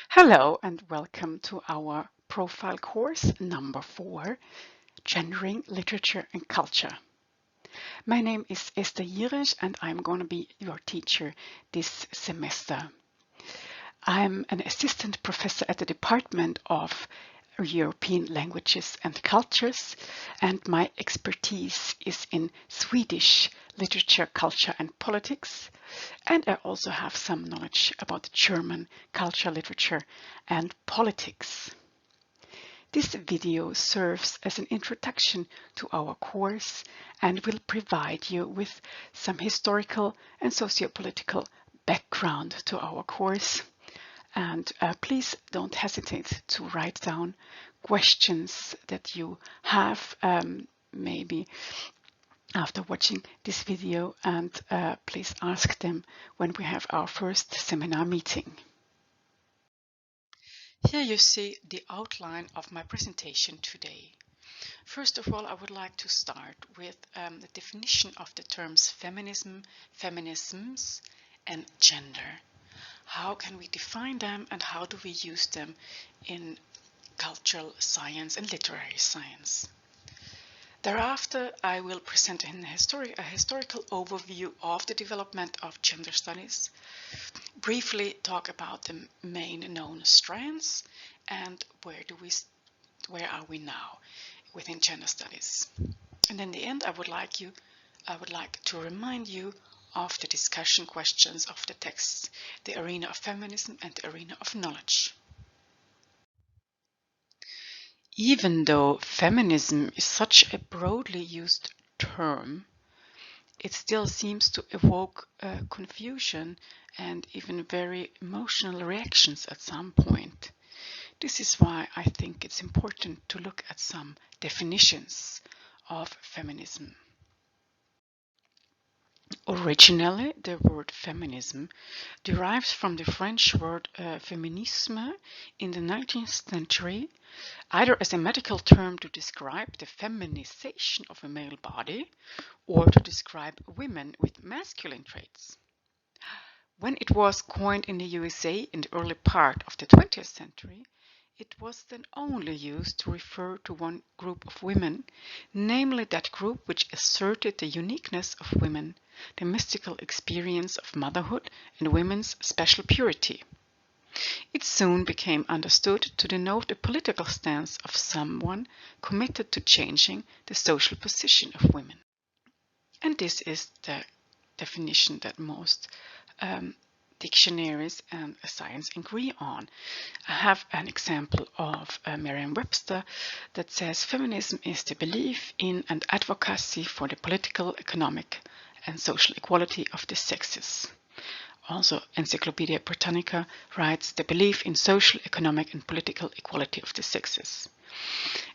Hello and welcome to our profile course number 4, Gendering Literature and Culture. My name is Esther Jirisch and I'm going to be your teacher this semester. I'm an assistant professor at the Department of European Languages and Cultures, and my expertise is in Swedish literature, culture and politics, and I also have some knowledge about German culture, literature and politics. This video serves as an introduction to our course and will provide you with some historical and sociopolitical background to our course. And please don't hesitate to write down questions that you have maybe after watching this video, and please ask them when we have our first seminar meeting. Here you see the outline of my presentation today. First of all, I would like to start with the definition of the terms feminism, feminisms, and gender. How can we define them and how do we use them in cultural science and literary science? Thereafter, I will present a historical overview of the development of gender studies, briefly talk about the main known strands and where are we now within gender studies. And in the end, I would like to remind you of the discussion questions of the texts, the arena of feminism and the arena of knowledge. Even though feminism is such a broadly used term, it still seems to evoke confusion and even very emotional reactions at some point. This is why I think it's important to look at some definitions of feminism. Originally, the word feminism derives from the French word féminisme in the 19th century, either as a medical term to describe the feminization of a male body or to describe women with masculine traits. When it was coined in the USA in the early part of the 20th century, it was then only used to refer to one group of women, namely that group which asserted the uniqueness of women, the mystical experience of motherhood, and women's special purity. It soon became understood to denote the political stance of someone committed to changing the social position of women. And this is the definition that most dictionaries and science agree on. I have an example of Merriam-Webster that says feminism is the belief in and advocacy for the political, economic and social equality of the sexes. Also, Encyclopedia Britannica writes the belief in social, economic and political equality of the sexes.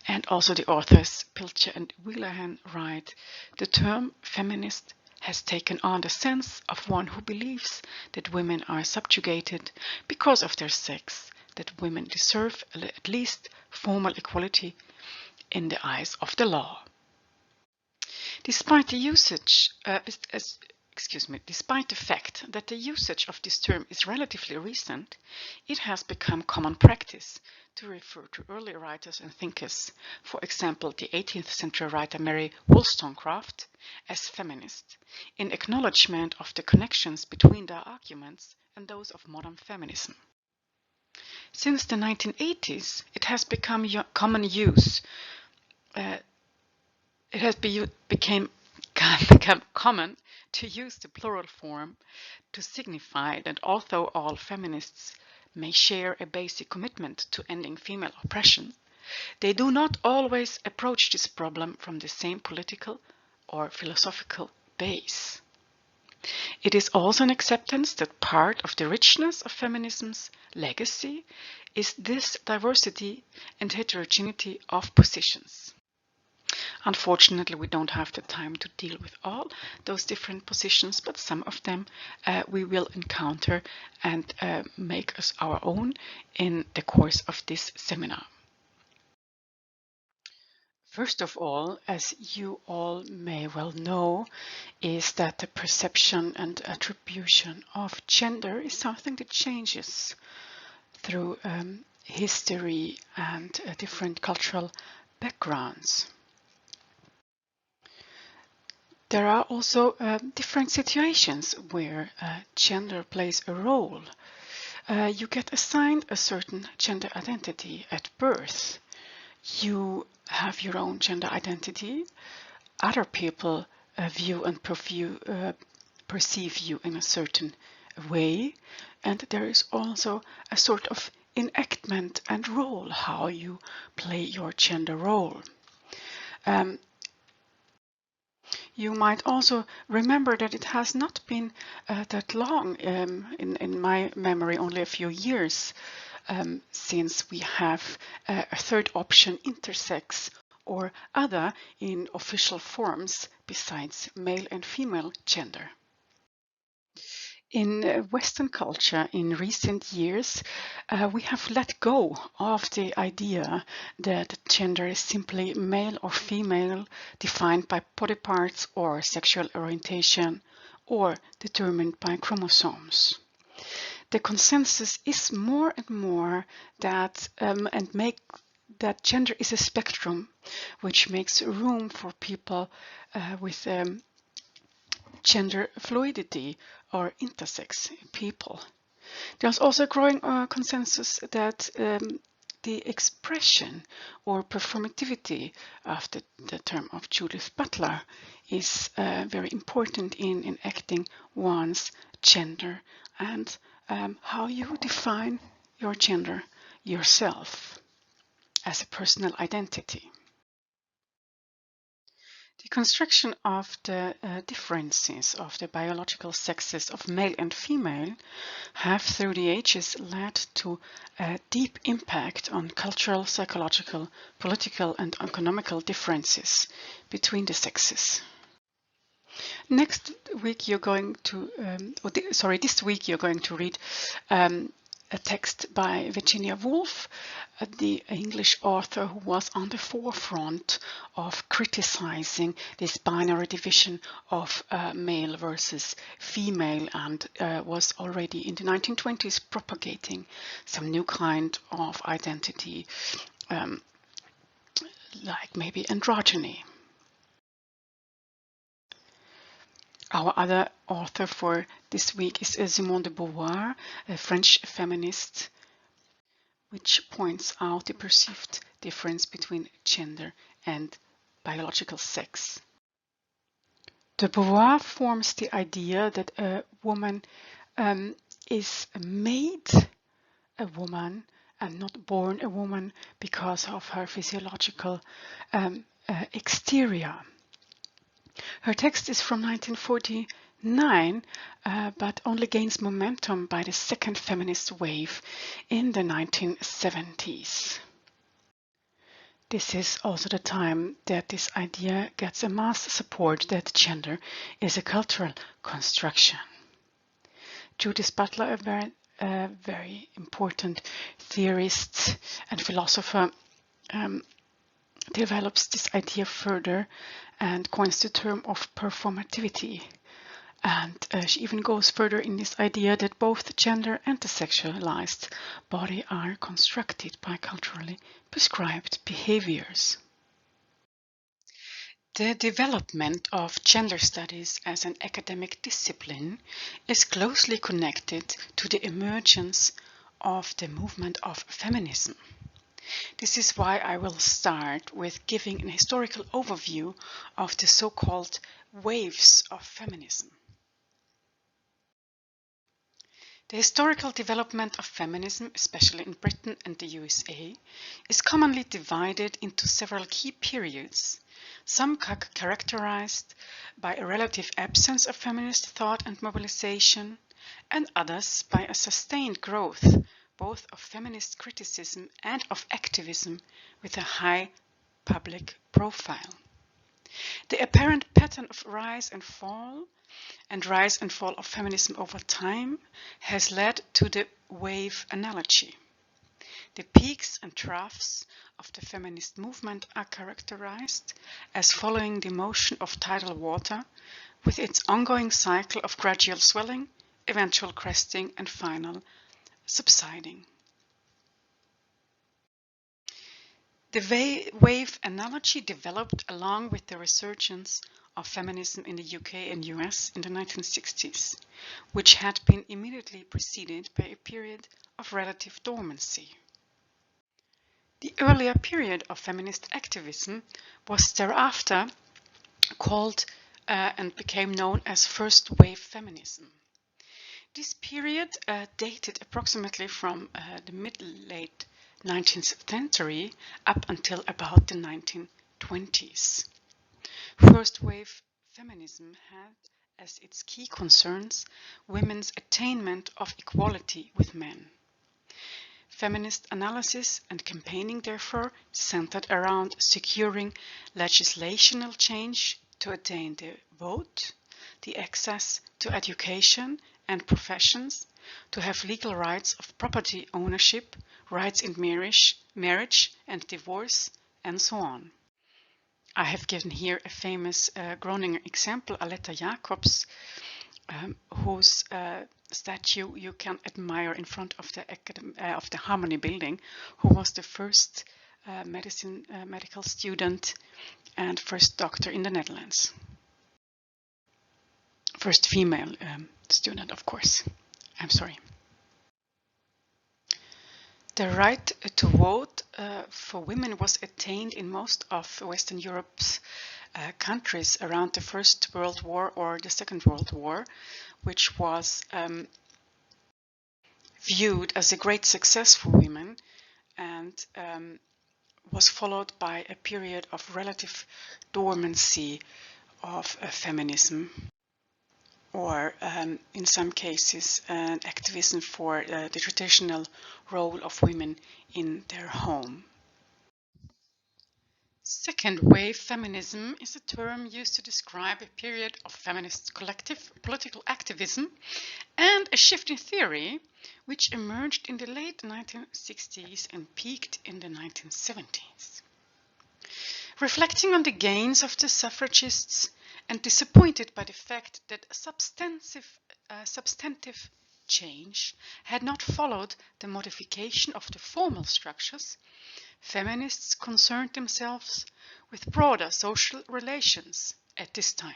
And also the authors Pilcher and Wheelahan write, the term feminist has taken on the sense of one who believes that women are subjugated because of their sex, that women deserve at least formal equality in the eyes of the law. Despite the fact that the usage of this term is relatively recent, it has become common practice to refer to early writers and thinkers, for example the 18th century writer Mary Wollstonecraft, as feminist, in acknowledgement of the connections between their arguments and those of modern feminism. Since the 1980s, it has become common use. It has become common to use the plural form to signify that although all feminists may share a basic commitment to ending female oppression, they do not always approach this problem from the same political or philosophical base. It is also an acceptance that part of the richness of feminism's legacy is this diversity and heterogeneity of positions. Unfortunately, we don't have the time to deal with all those different positions, but some of them we will encounter and make us our own in the course of this seminar. First of all, as you all may well know, is that the perception and attribution of gender is something that changes through history and different cultural backgrounds. There are also different situations where gender plays a role. You get assigned a certain gender identity at birth. You have your own gender identity. Other people view and perceive you in a certain way, and there is also a sort of enactment and role, how you play your gender role. You might also remember that it has not been that long, in my memory, only a few years, since we have a third option, intersex or other, in official forms besides male and female gender. In Western culture in recent years, we have let go of the idea that gender is simply male or female, defined by body parts or sexual orientation, or determined by chromosomes. The consensus is more and more that that gender is a spectrum, which makes room for people with gender fluidity or intersex people. There's also a growing consensus that the expression or performativity of the term of Judith Butler is very important in enacting one's gender and how you define your gender yourself as a personal identity. The construction of the differences of the biological sexes of male and female have through the ages led to a deep impact on cultural, psychological, political and economical differences between the sexes. Next week you're going to, this week you're going to read a text by Virginia Woolf, the English author who was on the forefront of criticizing this binary division of male versus female, and was already in the 1920s propagating some new kind of identity, like maybe androgyny. Our other author for this week is Simone de Beauvoir, a French feminist, which points out the perceived difference between gender and biological sex. De Beauvoir forms the idea that a woman is made a woman and not born a woman because of her physiological exterior. Her text is from 1949, but only gains momentum by the second feminist wave in the 1970s. This is also the time that this idea gets a mass support that gender is a cultural construction. Judith Butler, a very important theorist and philosopher, develops this idea further and coins the term of performativity. And she even goes further in this idea that both the gender and the sexualized body are constructed by culturally prescribed behaviors. The development of gender studies as an academic discipline is closely connected to the emergence of the movement of feminism. This is why I will start with giving an historical overview of the so-called waves of feminism. The historical development of feminism, especially in Britain and the USA, is commonly divided into several key periods, some characterized by a relative absence of feminist thought and mobilization, and others by a sustained growth both of feminist criticism and of activism with a high public profile. The apparent pattern of rise and fall of feminism over time has led to the wave analogy. The peaks and troughs of the feminist movement are characterized as following the motion of tidal water, with its ongoing cycle of gradual swelling, eventual cresting, and final subsiding. The wave analogy developed along with the resurgence of feminism in the UK and US in the 1960s, which had been immediately preceded by a period of relative dormancy. The earlier period of feminist activism was thereafter called and became known as First Wave Feminism. This period dated approximately from the mid-late 19th century up until about the 1920s. First wave feminism had as its key concerns women's attainment of equality with men. Feminist analysis and campaigning, therefore, centered around securing legislational change to attain the vote, the access to education and professions, to have legal rights of property ownership, rights in marriage and divorce, and so on. I have given here a famous Groninger example, Aletta Jacobs, whose statue you can admire in front of the Harmony Building, who was the first medical student and first doctor in the Netherlands. First female student, of course. I'm sorry. The right to vote for women was attained in most of Western Europe's countries around the First World War or the Second World War, which was viewed as a great success for women and was followed by a period of relative dormancy of feminism, or in some cases an activism for the traditional role of women in their home. Second wave feminism is a term used to describe a period of feminist collective political activism and a shift in theory which emerged in the late 1960s and peaked in the 1970s. Reflecting on the gains of the suffragists and disappointed by the fact that substantive change had not followed the modification of the formal structures, feminists concerned themselves with broader social relations at this time.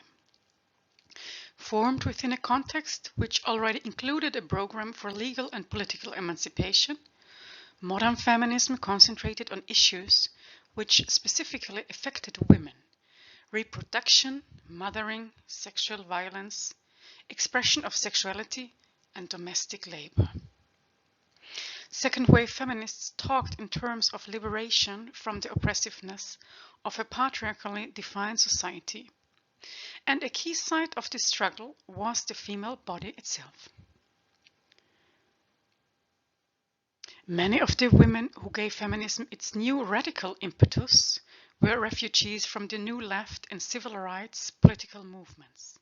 Formed within a context which already included a program for legal and political emancipation, modern feminism concentrated on issues which specifically affected women: reproduction, mothering, sexual violence, expression of sexuality, and domestic labor. Second wave feminists talked in terms of liberation from the oppressiveness of a patriarchally defined society, and a key site of this struggle was the female body itself. Many of the women who gave feminism its new radical impetus were refugees from the New Left and civil rights political movements.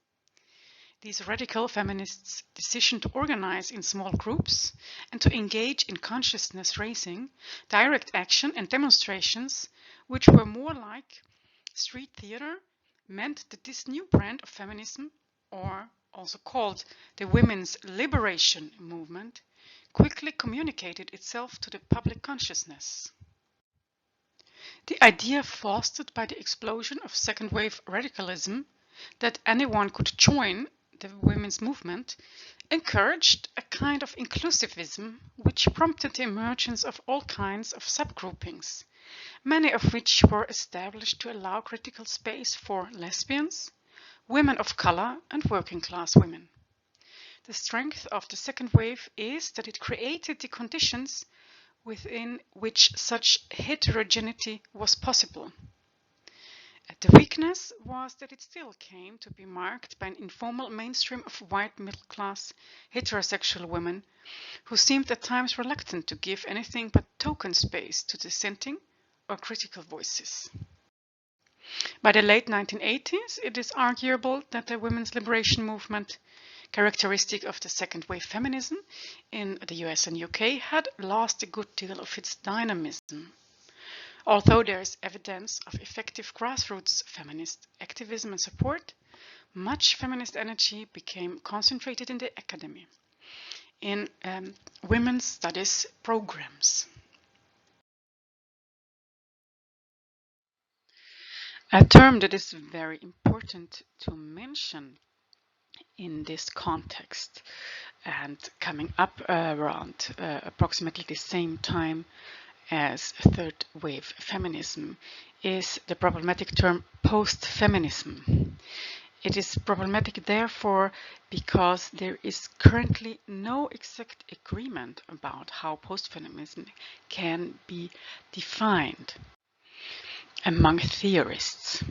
These radical feminists' decision to organize in small groups and to engage in consciousness raising, direct action and demonstrations, which were more like street theater, meant that this new brand of feminism, or also called the women's liberation movement, quickly communicated itself to the public consciousness. The idea fostered by the explosion of second wave radicalism that anyone could join the women's movement encouraged a kind of inclusivism which prompted the emergence of all kinds of subgroupings, many of which were established to allow critical space for lesbians, women of color, and working class women. The strength of the second wave is that it created the conditions within which such heterogeneity was possible. The weakness was that it still came to be marked by an informal mainstream of white middle-class heterosexual women who seemed at times reluctant to give anything but token space to dissenting or critical voices. By the late 1980s, it is arguable that the women's liberation movement, characteristic of the second wave feminism in the US and UK, had lost a good deal of its dynamism. Although there is evidence of effective grassroots feminist activism and support, much feminist energy became concentrated in the academy, in women's studies programs. A term that is very important to mention in this context and coming up around approximately the same time as third wave feminism is the problematic term post-feminism. It is problematic therefore because there is currently no exact agreement about how post-feminism can be defined among theorists.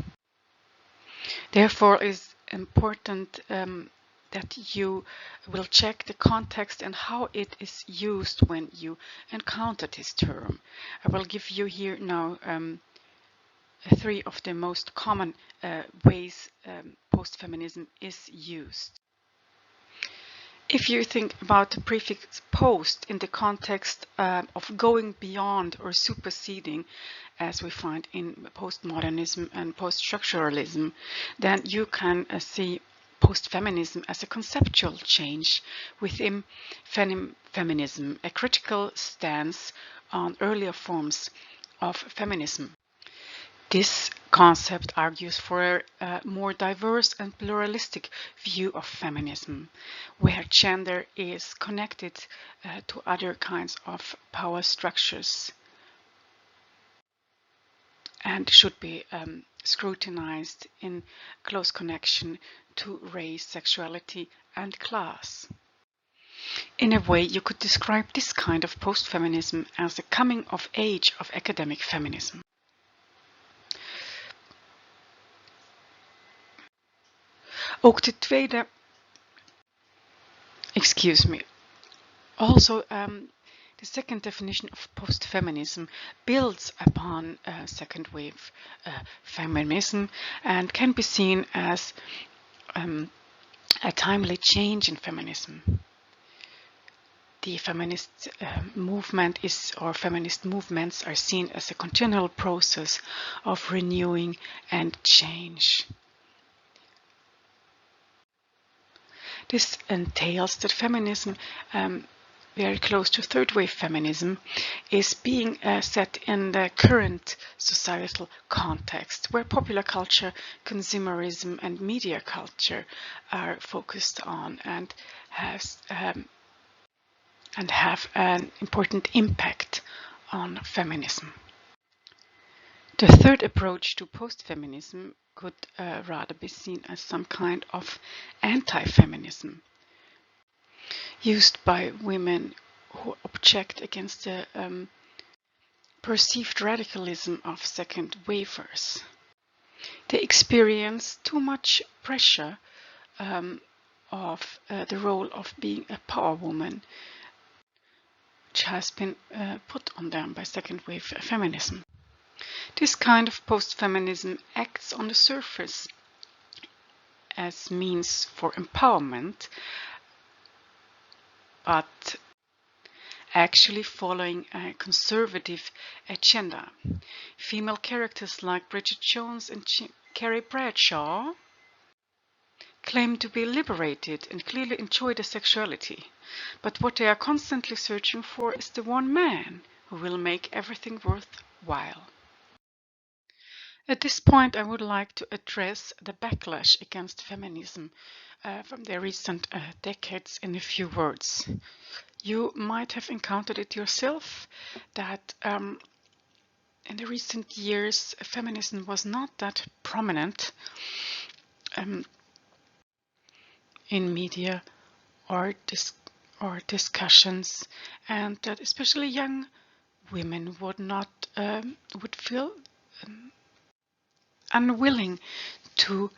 Therefore, it is important that you will check the context and how it is used when you encounter this term. I will give you here now three of the most common ways post-feminism is used. If you think about the prefix post in the context of going beyond or superseding, as we find in postmodernism and post-structuralism, then you can see post-feminism as a conceptual change within feminism, a critical stance on earlier forms of feminism. This concept argues for a more diverse and pluralistic view of feminism, where gender is connected to other kinds of power structures and should be scrutinized in close connection to race, sexuality, and class. In a way, you could describe this kind of post-feminism as a coming of age of academic feminism. Ook de tweede, Also, the second definition of post-feminism builds upon second wave feminism and can be seen as a timely change in feminism. The feminist movement or feminist movements are seen as a continual process of renewing and change. This entails that feminism, very close to third wave feminism, is being set in the current societal context where popular culture, consumerism and media culture are focused on and have an important impact on feminism. The third approach to post-feminism could rather be seen as some kind of anti-feminism used by women who object against the perceived radicalism of second wavers. They experience too much pressure of the role of being a power woman, which has been put on them by second wave feminism. This kind of post-feminism acts on the surface as means for empowerment, but actually following a conservative agenda. Female characters like Bridget Jones and Carrie Bradshaw claim to be liberated and clearly enjoy their sexuality, but what they are constantly searching for is the one man who will make everything worthwhile. At this point, I would like to address the backlash against feminism from the recent decades in a few words. You might have encountered it yourself that in the recent years feminism was not that prominent in media or discussions, and that especially young women would feel unwilling to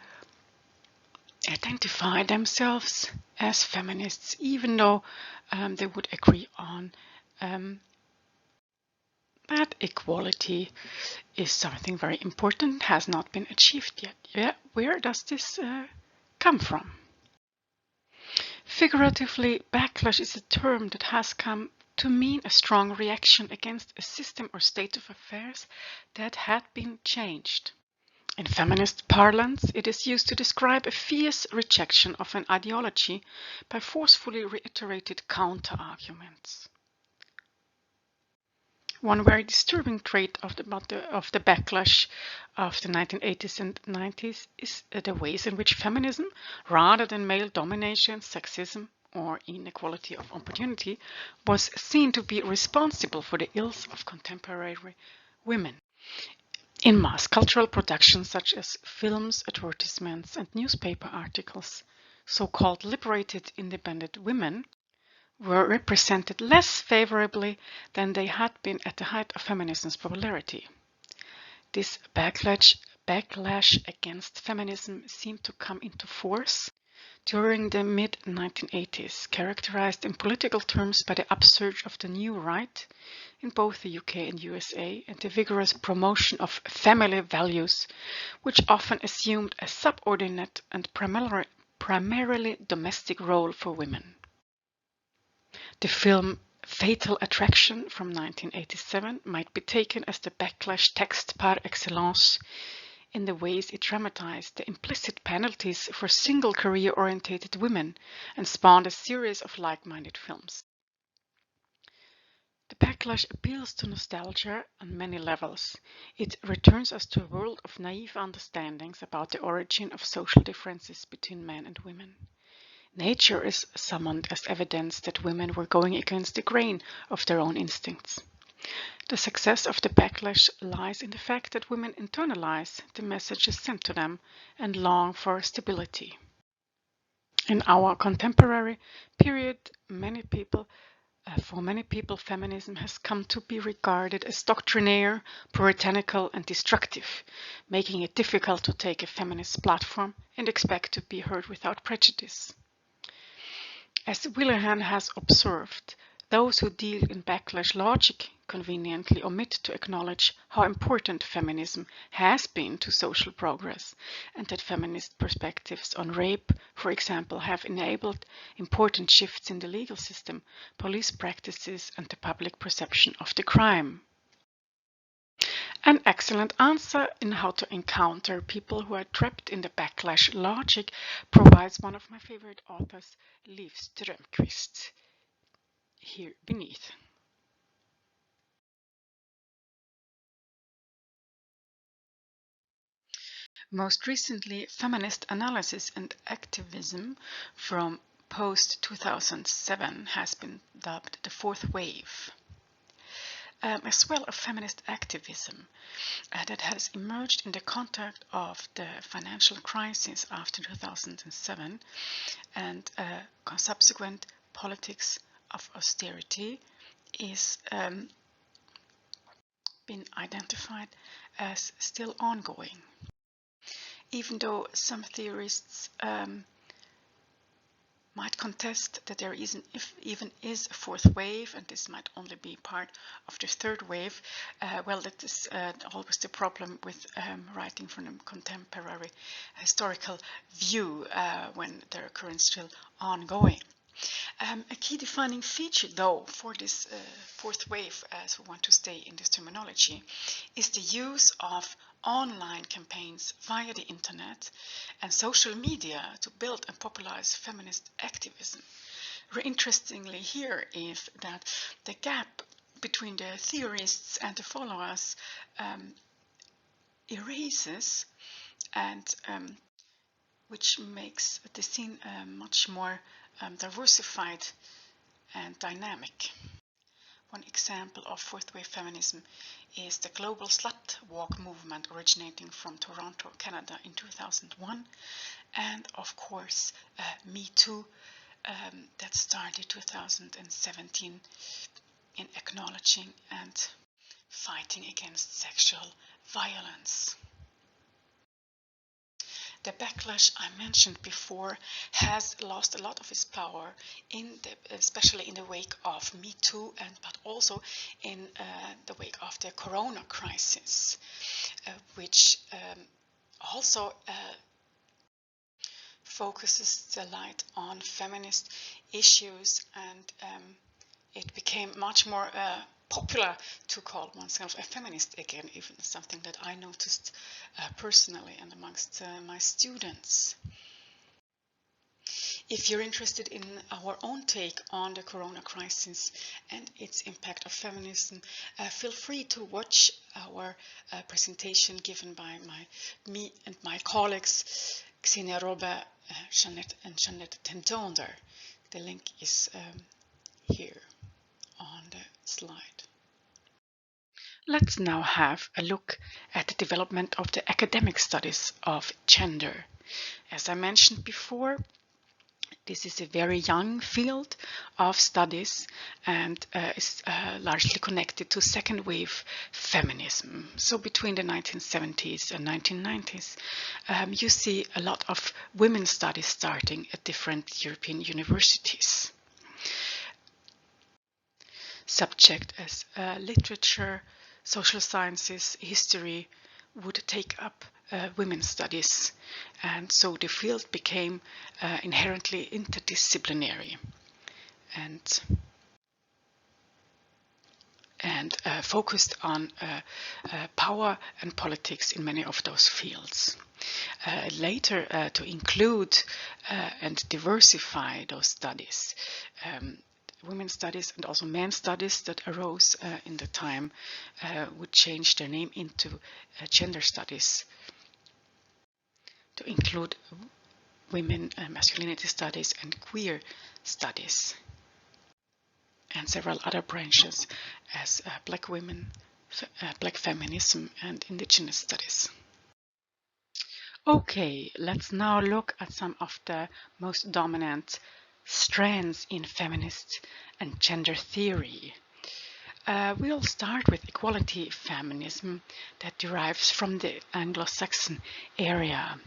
identify themselves as feminists, even though they would agree on that equality is something very important, has not been achieved yet. Yeah, where does this come from? Figuratively, backlash is a term that has come to mean a strong reaction against a system or state of affairs that had been changed. In feminist parlance, it is used to describe a fierce rejection of an ideology by forcefully reiterated counter-arguments. One very disturbing trait of the backlash of the 1980s and 90s is the ways in which feminism, rather than male domination, sexism, or inequality of opportunity, was seen to be responsible for the ills of contemporary women. In mass cultural productions such as films, advertisements, and newspaper articles, so-called liberated independent women were represented less favorably than they had been at the height of feminism's popularity. This backlash against feminism seemed to come into force during the mid-1980s, characterized in political terms by the upsurge of the New Right in both the UK and USA and the vigorous promotion of family values, which often assumed a subordinate and primarily domestic role for women. The film Fatal Attraction from 1987 might be taken as the backlash text par excellence in the ways it dramatized the implicit penalties for single career-oriented women and spawned a series of like-minded films. The backlash appeals to nostalgia on many levels. It returns us to a world of naive understandings about the origin of social differences between men and women. Nature is summoned as evidence that women were going against the grain of their own instincts. The success of the backlash lies in the fact that women internalize the messages sent to them and long for stability. In our contemporary period, for many people, feminism has come to be regarded as doctrinaire, puritanical, and destructive, making it difficult to take a feminist platform and expect to be heard without prejudice. As Willehan has observed, those who deal in backlash logic conveniently omit to acknowledge how important feminism has been to social progress, and that feminist perspectives on rape, for example, have enabled important shifts in the legal system, police practices, and the public perception of the crime. An excellent answer in how to encounter people who are trapped in the backlash logic provides one of my favorite authors, Liv Strömquist, here beneath. Most recently, feminist analysis and activism from post-2007 has been dubbed the fourth wave. As well as feminist activism that has emerged in the context of the financial crisis after 2007 and subsequent politics of austerity is been identified as still ongoing. Even though some theorists might contest that there even is a fourth wave, and this might only be part of the third wave. Well, that is always the problem with writing from a contemporary historical view when there are currents still ongoing. A key defining feature, though, for this fourth wave, as we want to stay in this terminology, is the use of online campaigns via the internet and social media to build and popularize feminist activism. Very interestingly here is that the gap between the theorists and the followers erases, and which makes the scene much more diversified and dynamic. One example of fourth wave feminism is the global slut walk movement originating from Toronto, Canada in 2001, and of course Me Too that started 2017 in acknowledging and fighting against sexual violence. The backlash I mentioned before has lost a lot of its power, especially in the wake of Me Too, but also in the wake of the Corona crisis, which also focuses the light on feminist issues, and it became much more popular to call oneself a feminist again, even something that I noticed personally and amongst my students. If you're interested in our own take on the Corona crisis and its impact of feminism, feel free to watch our presentation given by me and my colleagues, Xenia Robbe, Jeanette Tendonder. The link is here on the slide. Let's now have a look at the development of the academic studies of gender. As I mentioned before, this is a very young field of studies and is largely connected to second wave feminism. So between the 1970s and 1990s, you see a lot of women's studies starting at different European universities. Subjects as literature, social sciences, history would take up women's studies, and so the field became inherently interdisciplinary and focused on power and politics in many of those fields. Later, to include and diversify those studies, women's studies and also men's studies that arose in the time would change their name into gender studies to include women, masculinity studies and queer studies, and several other branches as black women, black feminism and indigenous studies. Okay, let's now look at some of the most dominant strands in feminist and gender theory. We'll start with equality feminism that derives from the Anglo-Saxon area.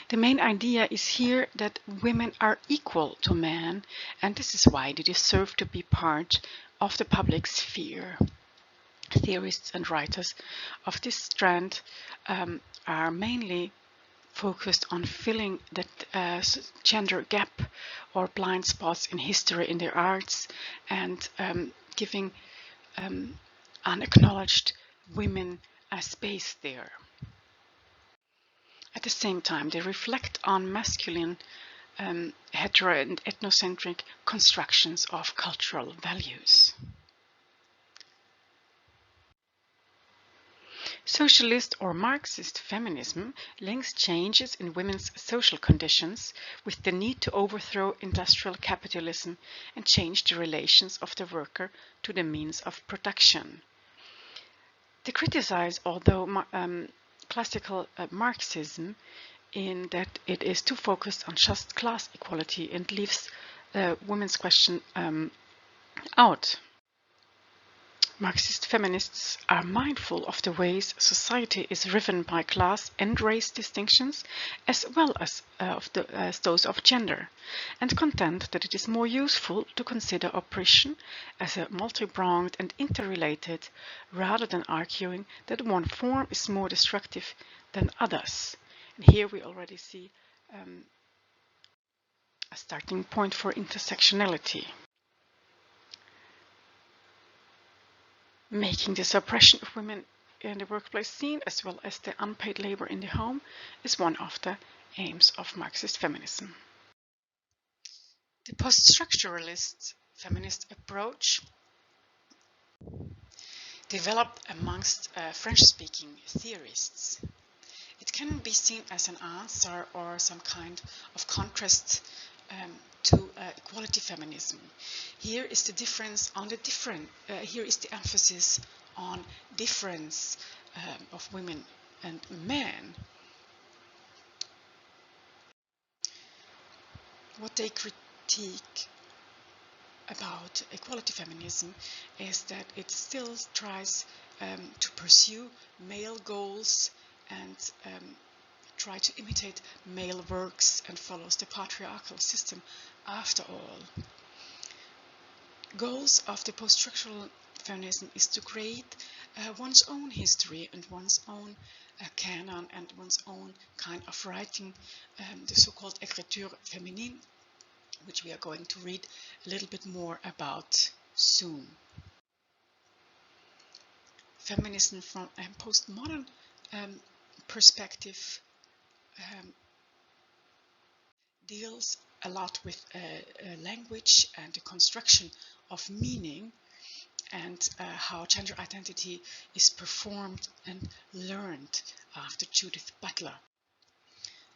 The main idea is here that women are equal to men, and this is why they deserve to be part of the public sphere. Theorists and writers of this strand are mainly focused on filling that gender gap or blind spots in history in the arts and giving unacknowledged women a space there. At the same time, they reflect on masculine, hetero and ethnocentric constructions of cultural values. Socialist or Marxist feminism links changes in women's social conditions with the need to overthrow industrial capitalism and change the relations of the worker to the means of production. They criticize, although classical Marxism, in that it is too focused on just class equality and leaves the women's question out. Marxist feminists are mindful of the ways society is driven by class and race distinctions, as well as those of gender, and contend that it is more useful to consider oppression as a multi-pronged and interrelated, rather than arguing that one form is more destructive than others. And here we already see a starting point for intersectionality. Making the suppression of women in the workplace seen, as well as the unpaid labor in the home, is one of the aims of Marxist feminism. The post-structuralist feminist approach developed amongst French-speaking theorists. It can be seen as an answer or some kind of contrast to equality feminism. Here is the difference on the here is the emphasis on difference of women and men. What they critique about equality feminism is that it still tries to pursue male goals and try to imitate male works and follows the patriarchal system after all. Goals of the post-structural feminism is to create one's own history and one's own canon and one's own kind of writing, the so-called écriture féminine, which we are going to read a little bit more about soon. Feminism from a postmodern perspective deals a lot with language and the construction of meaning, and how gender identity is performed and learned after Judith Butler.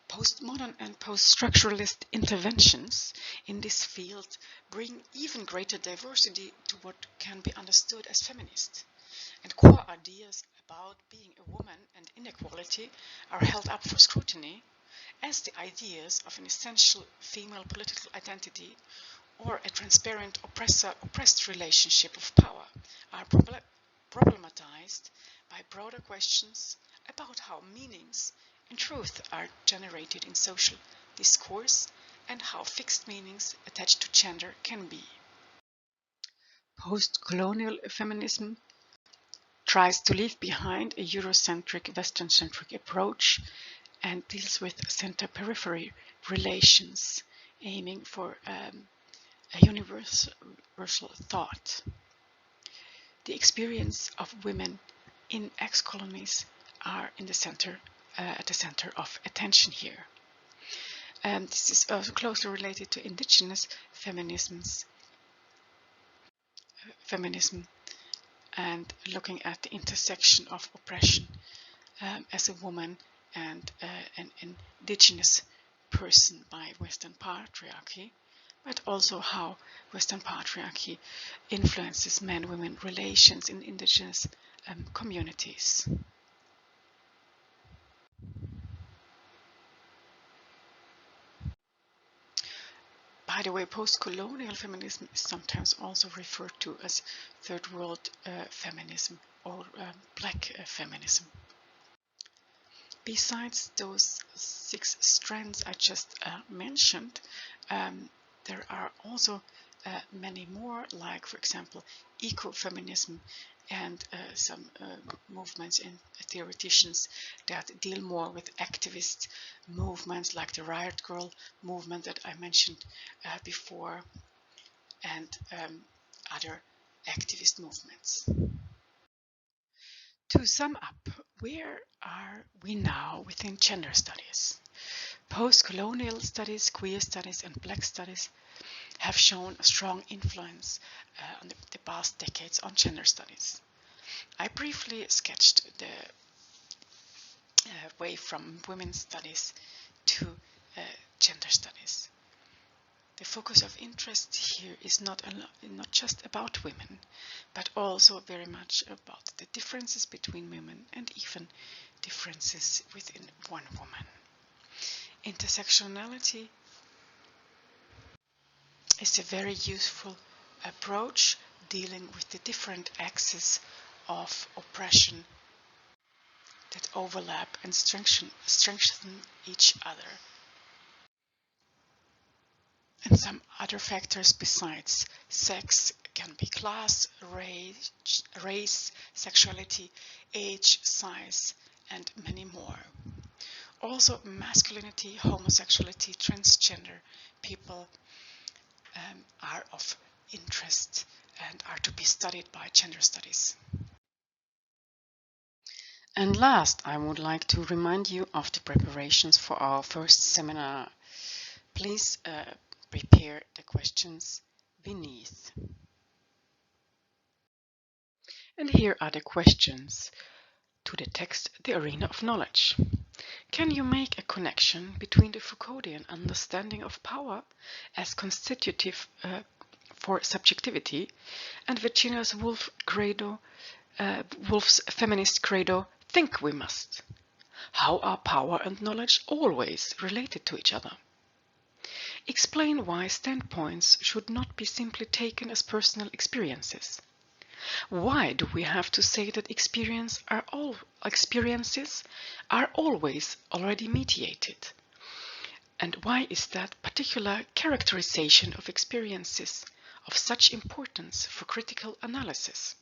Postmodern and post-structuralist interventions in this field bring even greater diversity to what can be understood as feminist. And core ideas about being a woman and inequality are held up for scrutiny, as the ideas of an essential female political identity or a transparent oppressor-oppressed relationship of power are problematized by broader questions about how meanings and truth are generated in social discourse and how fixed meanings attached to gender can be. Post-colonial feminism tries to leave behind a Eurocentric, Western-centric approach and deals with center-periphery relations, aiming for a universal thought. The experience of women in ex-colonies are in the center, at the center of attention here. And this is also closely related to indigenous feminism and looking at the intersection of oppression as a woman and an indigenous person by Western patriarchy, but also how Western patriarchy influences man-women relations in indigenous communities. By the way, post-colonial feminism is sometimes also referred to as third world feminism or black feminism. Besides those 6 strands I just mentioned, there are also many more, like, for example, ecofeminism and some movements and theoreticians that deal more with activist movements like the Riot Girl movement that I mentioned before, and other activist movements. To sum up, where are we now within gender studies? Post-colonial studies, queer studies, and black studies have shown a strong influence on the past decades on gender studies. I briefly sketched the way from women's studies to gender studies. The focus of interest here is not just about women, but also very much about the differences between women and even differences within one woman. Intersectionality is a very useful approach dealing with the different axes of oppression that overlap and strengthen each other. And some other factors besides sex can be class, race, sexuality, age, size, and many more. Also masculinity, homosexuality, transgender people are of interest and are to be studied by gender studies. And last, I would like to remind you of the preparations for our first seminar. Please prepare the questions beneath. And here are the questions to the text The Arena of Knowledge. Can you make a connection between the Foucauldian understanding of power as constitutive for subjectivity and Virginia Woolf's feminist credo, think we must? How are power and knowledge always related to each other? Explain why standpoints should not be simply taken as personal experiences. Why do we have to say that experiences are always already mediated? And why is that particular characterization of experiences of such importance for critical analysis?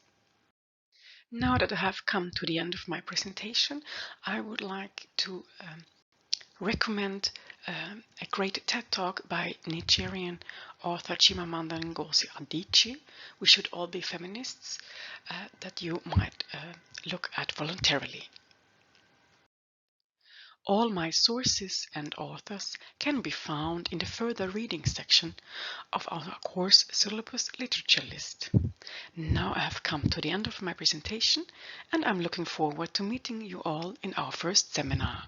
Now that I have come to the end of my presentation, I would like to recommend a great TED Talk by Nigerian author Chimamanda Ngozi Adichie, We Should All Be Feminists, that you might look at voluntarily. All my sources and authors can be found in the further reading section of our course syllabus literature list. Now I have come to the end of my presentation, and I'm looking forward to meeting you all in our first seminar.